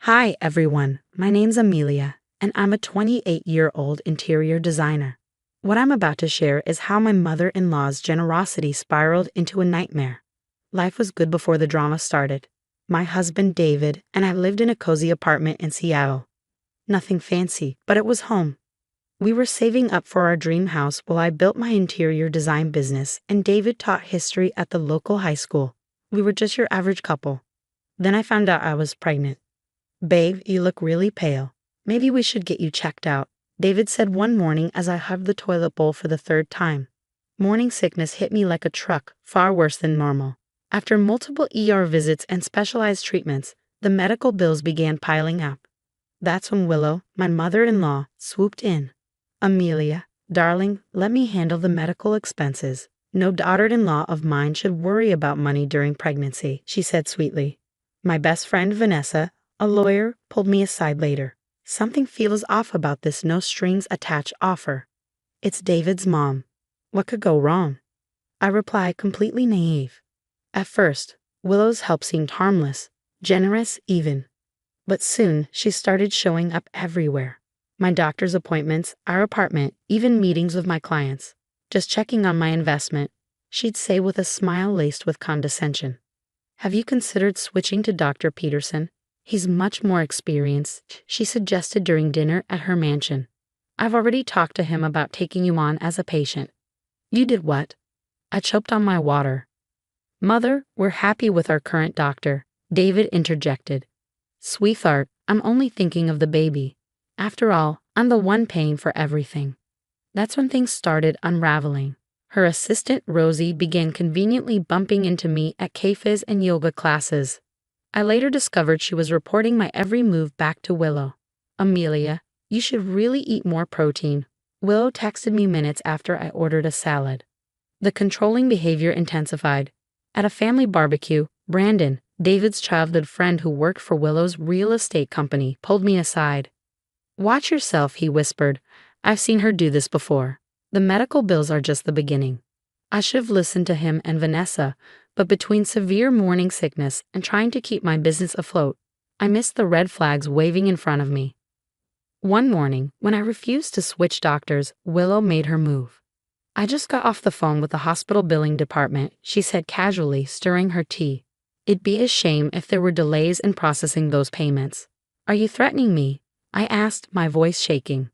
Hi, everyone. My name's Amelia, and I'm a 28-year-old interior designer. What I'm about to share is how my mother-in-law's generosity spiraled into a nightmare. Life was good before the drama started. My husband, David, and I lived in a cozy apartment in Seattle. Nothing fancy, but it was home. We were saving up for our dream house while I built my interior design business, and David taught history at the local high school. We were just your average couple. Then I found out I was pregnant. "Babe, you look really pale. Maybe we should get you checked out," David said one morning as I hugged the toilet bowl for the third time. Morning sickness hit me like a truck, far worse than normal. After multiple ER visits and specialized treatments, the medical bills began piling up. That's when Willow, my mother-in-law, swooped in. "Amelia, darling, let me handle the medical expenses. No daughter-in-law of mine should worry about money during pregnancy," she said sweetly. My best friend, Vanessa, a lawyer, pulled me aside later. "Something feels off about this no-strings-attached offer." "It's David's mom. What could go wrong?" I replied, completely naive. At first, Willow's help seemed harmless, generous even. But soon, she started showing up everywhere. My doctor's appointments, our apartment, even meetings with my clients. "Just checking on my investment," she'd say with a smile laced with condescension. "Have you considered switching to Dr. Peterson? He's much more experienced," she suggested during dinner at her mansion. "I've already talked to him about taking you on as a patient." "You did what?" I choked on my water. "Mother, we're happy with our current doctor," David interjected. "Sweetheart, I'm only thinking of the baby. After all, I'm the one paying for everything." That's when things started unraveling. Her assistant, Rosie, began conveniently bumping into me at cafes and yoga classes. I later discovered she was reporting my every move back to Willow. "Amelia, you should really eat more protein," Willow texted me minutes after I ordered a salad. The controlling behavior intensified. At a family barbecue, Brandon, David's childhood friend who worked for Willow's real estate company, pulled me aside. "Watch yourself," he whispered. "I've seen her do this before. The medical bills are just the beginning." I should have listened to him and Vanessa, but between severe morning sickness and trying to keep my business afloat, I missed the red flags waving in front of me. One morning, when I refused to switch doctors, Willow made her move. "I just got off the phone with the hospital billing department," she said casually, stirring her tea. "It'd be a shame if there were delays in processing those payments." "Are you threatening me?" I asked, my voice shaking.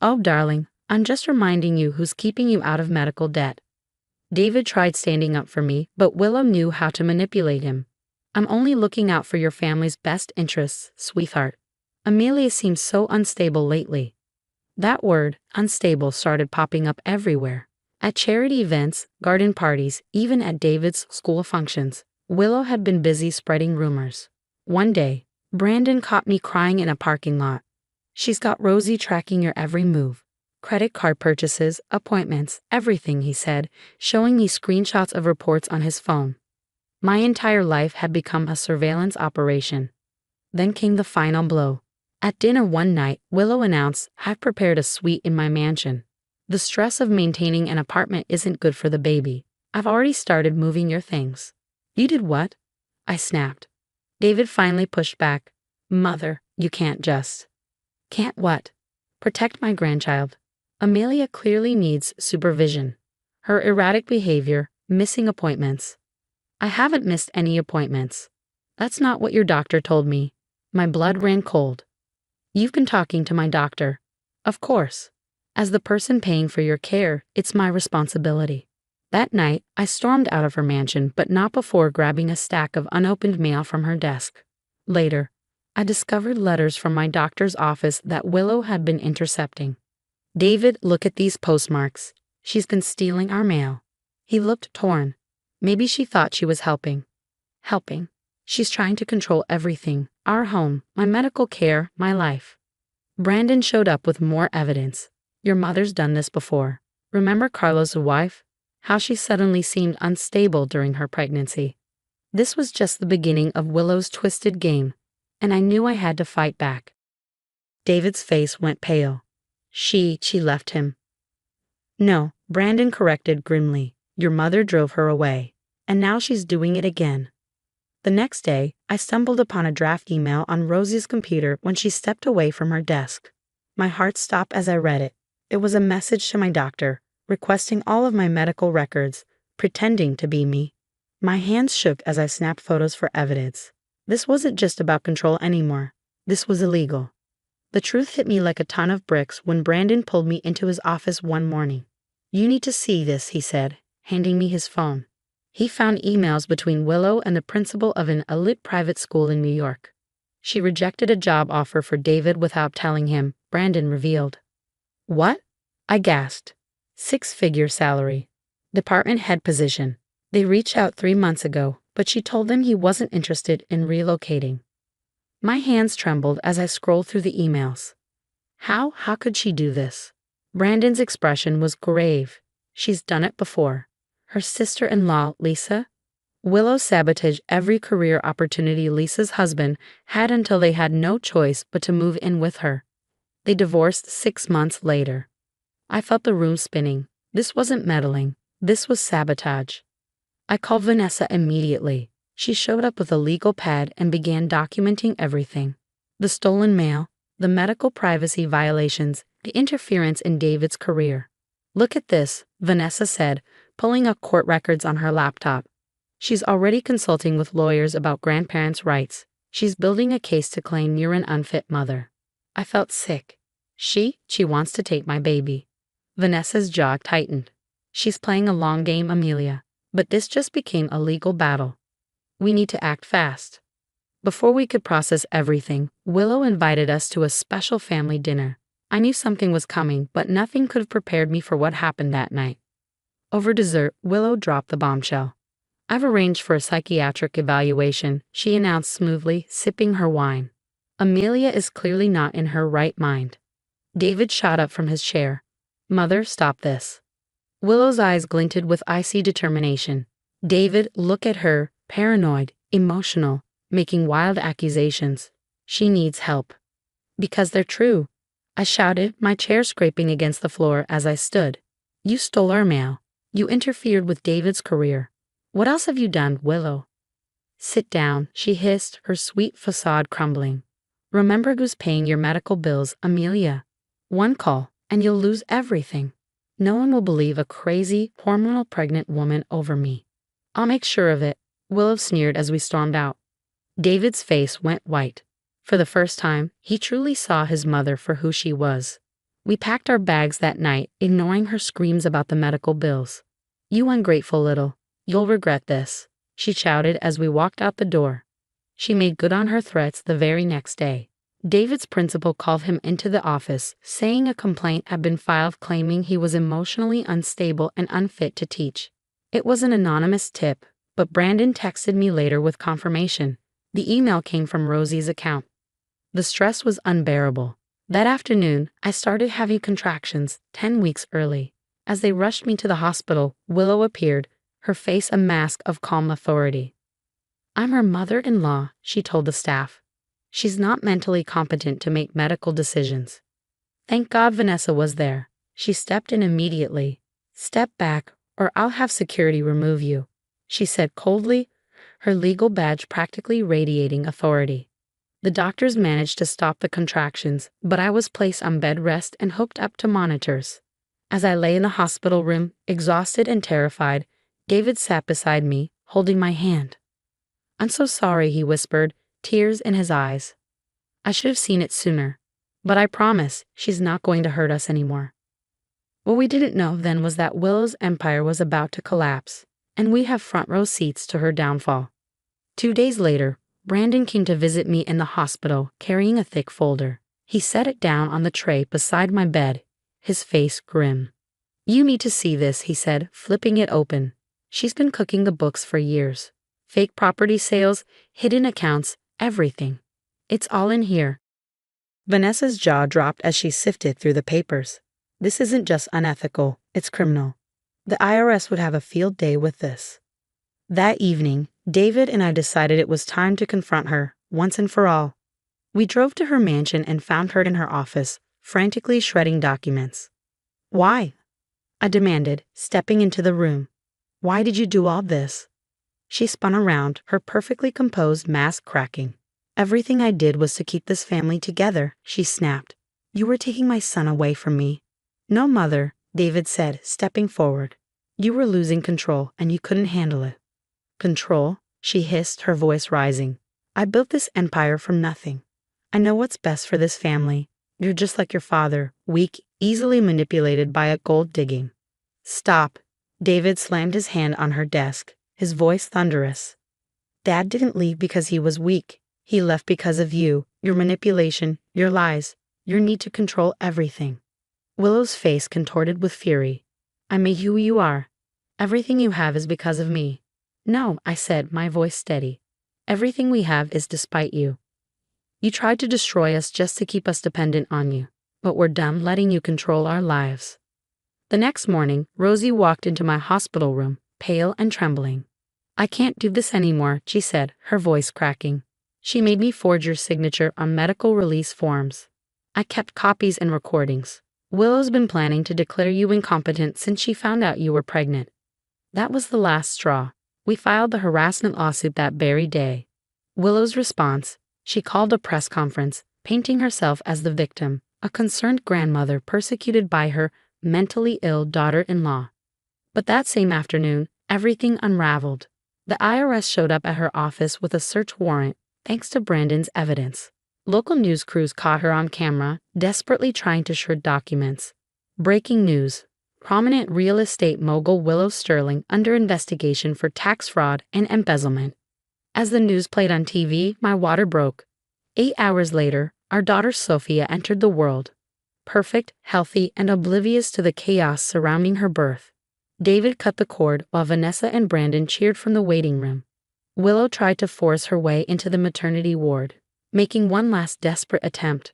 "Oh, darling, I'm just reminding you who's keeping you out of medical debt." David tried standing up for me, but Willow knew how to manipulate him. "I'm only looking out for your family's best interests, sweetheart. Amelia seems so unstable lately." That word, unstable, started popping up everywhere. At charity events, garden parties, even at David's school functions, Willow had been busy spreading rumors. One day, Brandon caught me crying in a parking lot. "She's got Rosie tracking your every move. Credit card purchases, appointments, everything," he said, showing me screenshots of reports on his phone. My entire life had become a surveillance operation. Then came the final blow. At dinner one night, Willow announced, "I've prepared a suite in my mansion. The stress of maintaining an apartment isn't good for the baby. I've already started moving your things." "You did what?" I snapped. David finally pushed back. "Mother, you can't just." "Can't what?" "Protect my grandchild. Amelia clearly needs supervision. Her erratic behavior, missing appointments." "I haven't missed any appointments." "That's not what your doctor told me." My blood ran cold. "You've been talking to my doctor." "Of course. As the person paying for your care, it's my responsibility." That night, I stormed out of her mansion, but not before grabbing a stack of unopened mail from her desk. Later, I discovered letters from my doctor's office that Willow had been intercepting. "David, look at these postmarks. She's been stealing our mail." He looked torn. Maybe she thought she was helping. Helping. She's trying to control everything. Our home, my medical care, my life. Brandon showed up with more evidence. "Your mother's done this before. Remember Carlos' wife? How she suddenly seemed unstable during her pregnancy." This was just the beginning of Willow's twisted game, and I knew I had to fight back. David's face went pale. She left him." "No," Brandon corrected grimly. "Your mother drove her away, and now she's doing it again." The next day, I stumbled upon a draft email on Rosie's computer when she stepped away from her desk. My heart stopped as I read it. It was a message to my doctor, requesting all of my medical records, pretending to be me. My hands shook as I snapped photos for evidence. This wasn't just about control anymore. This was illegal. The truth hit me like a ton of bricks when Brandon pulled me into his office one morning. "You need to see this," he said, handing me his phone. He found emails between Willow and the principal of an elite private school in New York. She rejected a job offer for David without telling him, Brandon revealed. "What?" I gasped. 6-figure salary. Department head position. They reached out 3 months ago, but she told them he wasn't interested in relocating. My hands trembled as I scrolled through the emails. How could she do this? Brandon's expression was grave. She's done it before. Her sister-in-law, Lisa? Willow sabotaged every career opportunity Lisa's husband had until they had no choice but to move in with her. They divorced 6 months later. I felt the room spinning. This wasn't meddling. This was sabotage. I called Vanessa immediately. She showed up with a legal pad and began documenting everything. The stolen mail, the medical privacy violations, the interference in David's career. "Look at this," Vanessa said, pulling up court records on her laptop. She's already consulting with lawyers about grandparents' rights. She's building a case to claim you're an unfit mother. I felt sick. She wants to take my baby. Vanessa's jaw tightened. She's playing a long game, Amelia. But this just became a legal battle. We need to act fast. Before we could process everything, Willow invited us to a special family dinner. I knew something was coming, but nothing could have prepared me for what happened that night. Over dessert, Willow dropped the bombshell. "I've arranged for a psychiatric evaluation," she announced smoothly, sipping her wine. "Amelia is clearly not in her right mind." David shot up from his chair. "Mother, stop this." Willow's eyes glinted with icy determination. "David, look at her, paranoid, emotional, making wild accusations. She needs help." "Because they're true," I shouted, my chair scraping against the floor as I stood. "You stole our mail. You interfered with David's career. What else have you done, Willow?" "Sit down," she hissed, her sweet facade crumbling. "Remember who's paying your medical bills, Amelia. One call, and you'll lose everything. No one will believe a crazy, hormonal pregnant woman over me." "I'll make sure of it," Willow sneered as we stormed out. David's face went white. For the first time, he truly saw his mother for who she was. We packed our bags that night, ignoring her screams about the medical bills. "You ungrateful little. You'll regret this," she shouted as we walked out the door. She made good on her threats the very next day. David's principal called him into the office, saying a complaint had been filed claiming he was emotionally unstable and unfit to teach. It was an anonymous tip, but Brandon texted me later with confirmation. The email came from Rosie's account. The stress was unbearable. That afternoon, I started having contractions 10 weeks early. As they rushed me to the hospital, Willow appeared, her face a mask of calm authority. "I'm her mother-in-law," she told the staff. "She's not mentally competent to make medical decisions." Thank God Vanessa was there. She stepped in immediately. "Step back, or I'll have security remove you," she said coldly, her legal badge practically radiating authority. The doctors managed to stop the contractions, but I was placed on bed rest and hooked up to monitors. As I lay in the hospital room, exhausted and terrified, David sat beside me, holding my hand. "I'm so sorry," he whispered, tears in his eyes. "I should have seen it sooner. But I promise, she's not going to hurt us anymore." What we didn't know then was that Willow's empire was about to collapse, and we have front row seats to her downfall. 2 days later, Brandon came to visit me in the hospital, carrying a thick folder. He set it down on the tray beside my bed, his face grim. "You need to see this," he said, flipping it open. "She's been cooking the books for years. Fake property sales, hidden accounts, everything. It's all in here." Vanessa's jaw dropped as she sifted through the papers. "This isn't just unethical, it's criminal. The IRS would have a field day with this." That evening, David and I decided it was time to confront her, once and for all. We drove to her mansion and found her in her office, frantically shredding documents. "Why?" I demanded, stepping into the room. "Why did you do all this?" She spun around, her perfectly composed mask cracking. Everything I did was to keep this family together, she snapped. You were taking my son away from me. No, mother, David said, stepping forward. You were losing control, and you couldn't handle it. Control? She hissed, her voice rising. I built this empire from nothing. I know what's best for this family. You're just like your father, weak, easily manipulated by a gold digging. Stop. David slammed his hand on her desk, his voice thunderous. Dad didn't leave because he was weak. He left because of you, your manipulation, your lies, your need to control everything. Willow's face contorted with fury. I made you who you are. Everything you have is because of me. No, I said, my voice steady. Everything we have is despite you. You tried to destroy us just to keep us dependent on you, but we're done letting you control our lives. The next morning, Rosie walked into my hospital room, pale and trembling. I can't do this anymore, she said, her voice cracking. She made me forge your signature on medical release forms. I kept copies and recordings. Willow's been planning to declare you incompetent since she found out you were pregnant. That was the last straw. We filed the harassment lawsuit that very day. Willow's response, she called a press conference, painting herself as the victim, a concerned grandmother persecuted by her mentally ill daughter-in-law. But that same afternoon, everything unraveled. The IRS showed up at her office with a search warrant, thanks to Brandon's evidence. Local news crews caught her on camera, desperately trying to shred documents. Breaking news. Prominent real estate mogul Willow Sterling under investigation for tax fraud and embezzlement. As the news played on TV, my water broke. 8 hours later, our daughter Sophia entered the world. Perfect, healthy, and oblivious to the chaos surrounding her birth. David cut the cord while Vanessa and Brandon cheered from the waiting room. Willow tried to force her way into the maternity ward, making one last desperate attempt.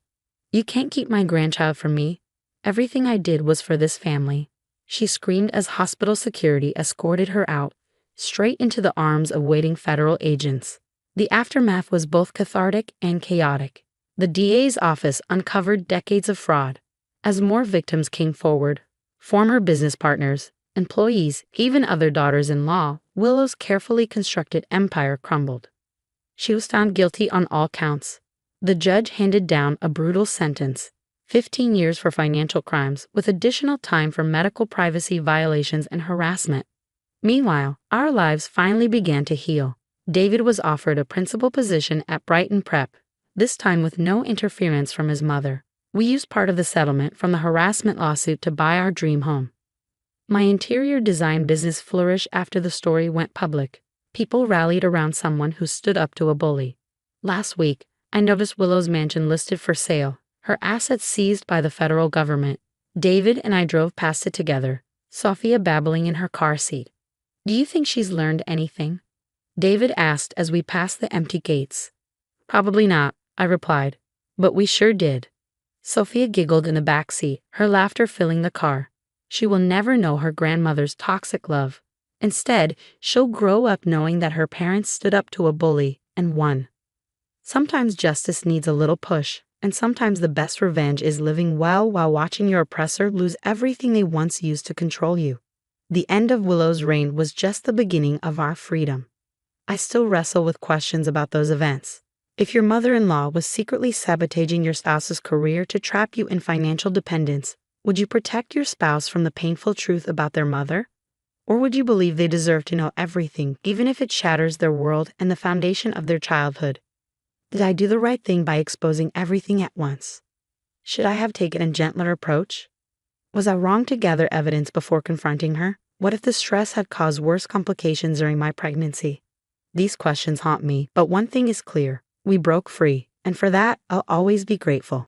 You can't keep my grandchild from me. Everything I did was for this family. She screamed as hospital security escorted her out, straight into the arms of waiting federal agents. The aftermath was both cathartic and chaotic. The DA's office uncovered decades of fraud. As more victims came forward, former business partners, employees, even other daughters-in-law, Willow's carefully constructed empire crumbled. She was found guilty on all counts. The judge handed down a brutal sentence, 15 years for financial crimes, with additional time for medical privacy violations and harassment. Meanwhile, our lives finally began to heal. David was offered a principal position at Brighton Prep, this time with no interference from his mother. We used part of the settlement from the harassment lawsuit to buy our dream home. My interior design business flourished after the story went public. People rallied around someone who stood up to a bully. Last week, I noticed Willow's mansion listed for sale, her assets seized by the federal government. David and I drove past it together, Sophia babbling in her car seat. Do you think she's learned anything? David asked as we passed the empty gates. Probably not, I replied, but we sure did. Sophia giggled in the back seat, her laughter filling the car. She will never know her grandmother's toxic love. Instead, she'll grow up knowing that her parents stood up to a bully and won. Sometimes justice needs a little push, and sometimes the best revenge is living well while watching your oppressor lose everything they once used to control you. The end of Willow's reign was just the beginning of our freedom. I still wrestle with questions about those events. If your mother-in-law was secretly sabotaging your spouse's career to trap you in financial dependence, would you protect your spouse from the painful truth about their mother? Or would you believe they deserve to know everything, even if it shatters their world and the foundation of their childhood? Did I do the right thing by exposing everything at once? Should I have taken a gentler approach? Was I wrong to gather evidence before confronting her? What if the stress had caused worse complications during my pregnancy? These questions haunt me, but one thing is clear. We broke free, and for that, I'll always be grateful.